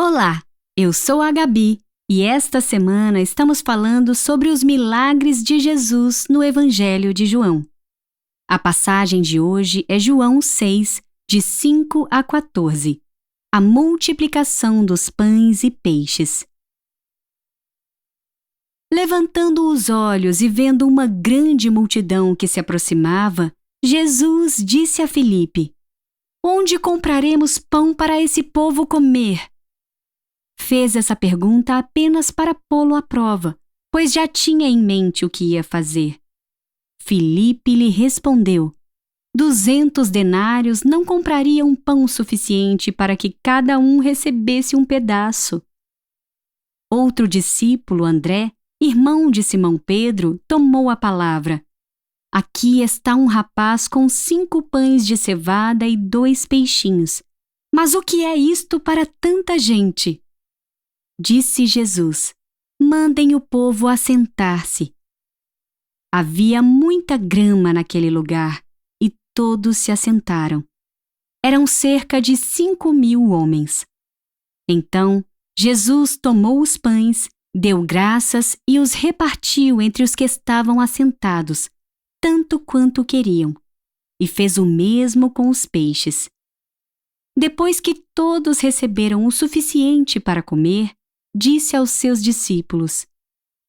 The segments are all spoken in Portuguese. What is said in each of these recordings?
Olá, eu sou a Gabi e esta semana estamos falando sobre os milagres de Jesus no Evangelho de João. A passagem de hoje é João 6, de 5 a 14, a multiplicação dos pães e peixes. Levantando os olhos e vendo uma grande multidão que se aproximava, Jesus disse a Filipe: "Onde compraremos pão para esse povo comer?" Fez essa pergunta apenas para pô-lo à prova, pois já tinha em mente o que ia fazer. Filipe lhe respondeu: 200 denários não comprariam pão suficiente para que cada um recebesse um pedaço. Outro discípulo, André, irmão de Simão Pedro, tomou a palavra. Aqui está um rapaz com 5 pães de cevada e 2 peixinhos. Mas o que é isto para tanta gente? Disse Jesus: mandem o povo assentar-se. Havia muita grama naquele lugar e todos se assentaram. Eram cerca de 5.000 homens. Então, Jesus tomou os pães, deu graças e os repartiu entre os que estavam assentados, tanto quanto queriam, e fez o mesmo com os peixes. Depois que todos receberam o suficiente para comer, disse aos seus discípulos: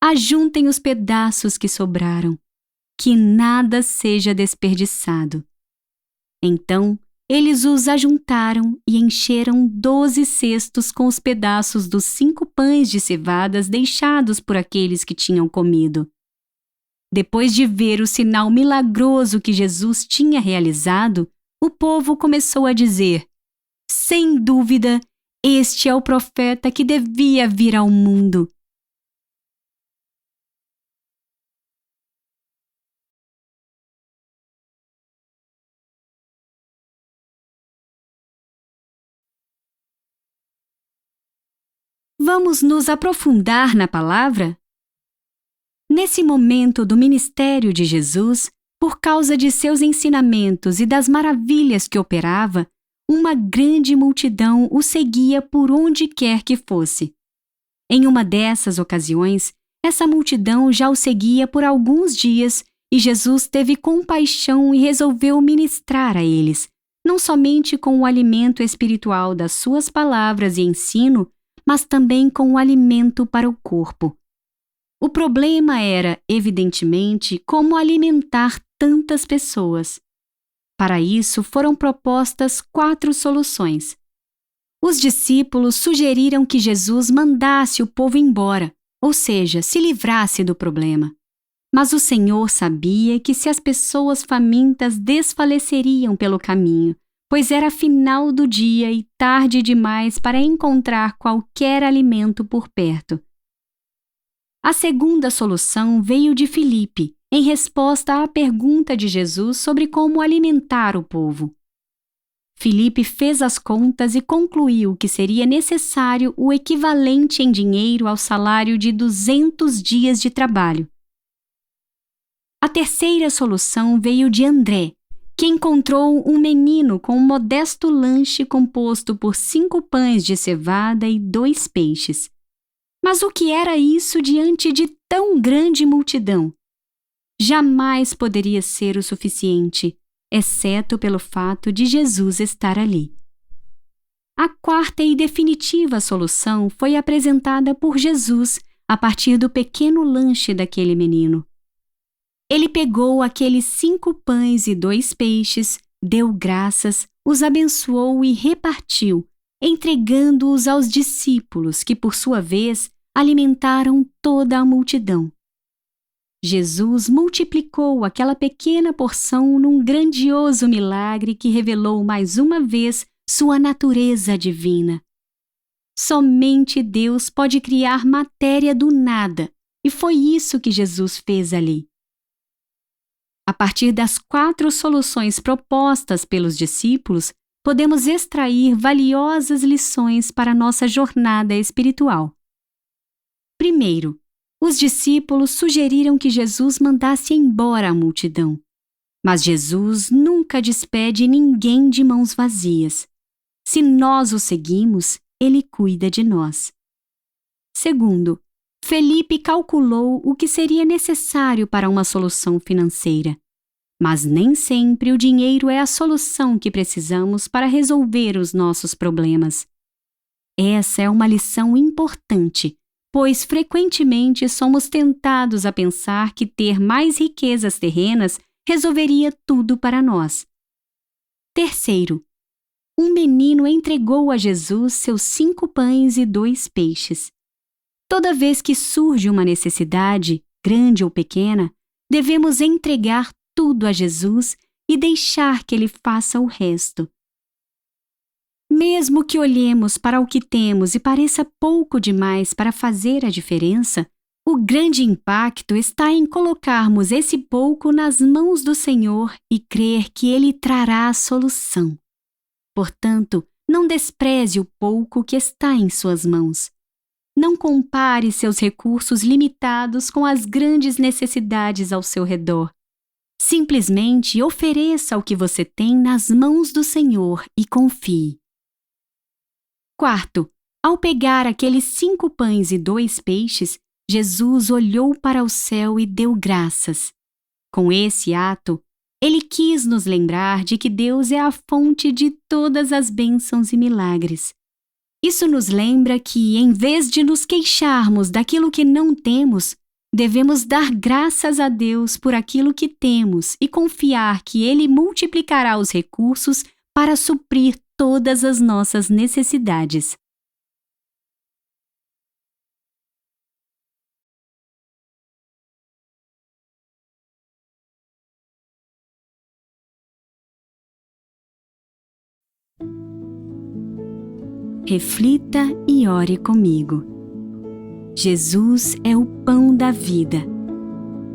ajuntem os pedaços que sobraram, que nada seja desperdiçado. Então, eles os ajuntaram e encheram 12 cestos com os pedaços dos 5 pães de cevadas deixados por aqueles que tinham comido. Depois de ver o sinal milagroso que Jesus tinha realizado, o povo começou a dizer: sem dúvida, este é o profeta que devia vir ao mundo. Vamos nos aprofundar na palavra? Nesse momento do ministério de Jesus, por causa de seus ensinamentos e das maravilhas que operava, uma grande multidão o seguia por onde quer que fosse. Em uma dessas ocasiões, essa multidão já o seguia por alguns dias e Jesus teve compaixão e resolveu ministrar a eles, não somente com o alimento espiritual das suas palavras e ensino, mas também com o alimento para o corpo. O problema era, evidentemente, como alimentar tantas pessoas. Para isso, foram propostas 4 soluções. Os discípulos sugeriram que Jesus mandasse o povo embora, ou seja, se livrasse do problema. Mas o Senhor sabia que se as pessoas famintas desfaleceriam pelo caminho, pois era final do dia e tarde demais para encontrar qualquer alimento por perto. A segunda solução veio de Filipe, em resposta à pergunta de Jesus sobre como alimentar o povo. Filipe fez as contas e concluiu que seria necessário o equivalente em dinheiro ao salário de 200 dias de trabalho. A terceira solução veio de André, que encontrou um menino com um modesto lanche composto por 5 pães de cevada e 2 peixes. Mas o que era isso diante de tão grande multidão? Jamais poderia ser o suficiente, exceto pelo fato de Jesus estar ali. A quarta e definitiva solução foi apresentada por Jesus a partir do pequeno lanche daquele menino. Ele pegou aqueles 5 pães e 2 peixes, deu graças, os abençoou e repartiu, entregando-os aos discípulos que, por sua vez, alimentaram toda a multidão. Jesus multiplicou aquela pequena porção num grandioso milagre que revelou mais uma vez sua natureza divina. Somente Deus pode criar matéria do nada, e foi isso que Jesus fez ali. A partir das 4 soluções propostas pelos discípulos, podemos extrair valiosas lições para nossa jornada espiritual. Primeiro, os discípulos sugeriram que Jesus mandasse embora a multidão. Mas Jesus nunca despede ninguém de mãos vazias. Se nós o seguimos, Ele cuida de nós. Segundo, Felipe calculou o que seria necessário para uma solução financeira. Mas nem sempre o dinheiro é a solução que precisamos para resolver os nossos problemas. Essa é uma lição importante, pois frequentemente somos tentados a pensar que ter mais riquezas terrenas resolveria tudo para nós. Terceiro, um menino entregou a Jesus seus 5 pães e 2 peixes. Toda vez que surge uma necessidade, grande ou pequena, devemos entregar tudo a Jesus e deixar que Ele faça o resto. Mesmo que olhemos para o que temos e pareça pouco demais para fazer a diferença, o grande impacto está em colocarmos esse pouco nas mãos do Senhor e crer que Ele trará a solução. Portanto, não despreze o pouco que está em suas mãos. Não compare seus recursos limitados com as grandes necessidades ao seu redor. Simplesmente ofereça o que você tem nas mãos do Senhor e confie. Quarto, ao pegar aqueles 5 pães e 2 peixes, Jesus olhou para o céu e deu graças. Com esse ato, Ele quis nos lembrar de que Deus é a fonte de todas as bênçãos e milagres. Isso nos lembra que, em vez de nos queixarmos daquilo que não temos, devemos dar graças a Deus por aquilo que temos e confiar que Ele multiplicará os recursos para suprir todas as nossas necessidades. Reflita e ore comigo. Jesus é o pão da vida.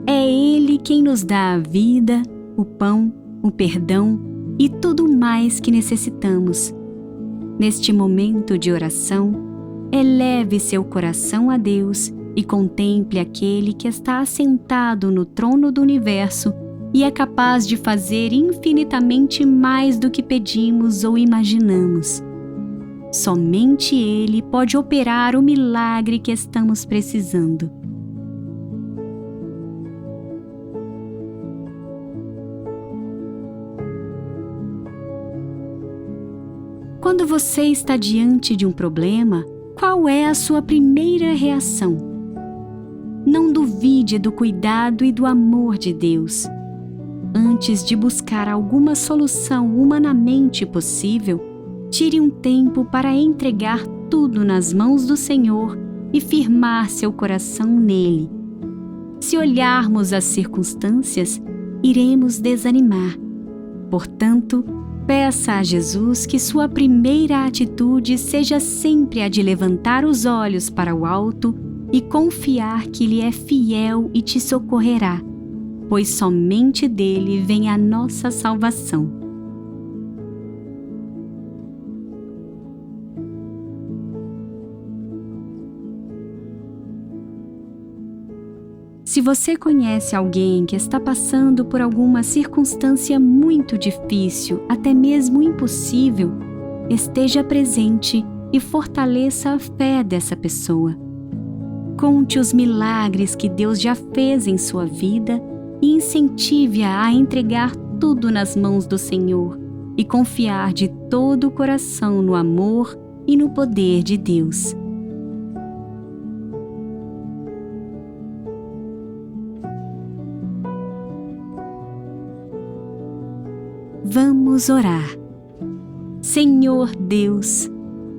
É Ele quem nos dá a vida, o pão, o perdão e tudo mais que necessitamos. Neste momento de oração, eleve seu coração a Deus e contemple aquele que está assentado no trono do universo e é capaz de fazer infinitamente mais do que pedimos ou imaginamos. Somente Ele pode operar o milagre que estamos precisando. Quando você está diante de um problema, qual é a sua primeira reação? Não duvide do cuidado e do amor de Deus. Antes de buscar alguma solução humanamente possível, tire um tempo para entregar tudo nas mãos do Senhor e firmar seu coração nele. Se olharmos as circunstâncias, iremos desanimar. Portanto, peça a Jesus que sua primeira atitude seja sempre a de levantar os olhos para o alto e confiar que Ele é fiel e te socorrerá, pois somente dele vem a nossa salvação. Se você conhece alguém que está passando por alguma circunstância muito difícil, até mesmo impossível, esteja presente e fortaleça a fé dessa pessoa. Conte os milagres que Deus já fez em sua vida e incentive-a a entregar tudo nas mãos do Senhor e confiar de todo o coração no amor e no poder de Deus. Vamos orar. Senhor Deus,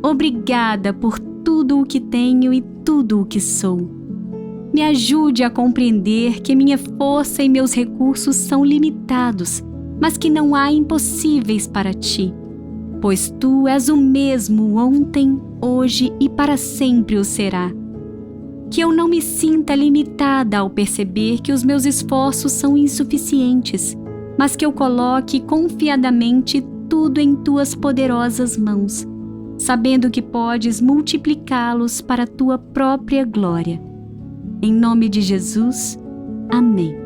obrigada por tudo o que tenho e tudo o que sou. Me ajude a compreender que minha força e meus recursos são limitados, mas que não há impossíveis para Ti, pois Tu és o mesmo ontem, hoje e para sempre o será. Que eu não me sinta limitada ao perceber que os meus esforços são insuficientes, mas que eu coloque confiadamente tudo em Tuas poderosas mãos, sabendo que podes multiplicá-los para a Tua própria glória. Em nome de Jesus, amém.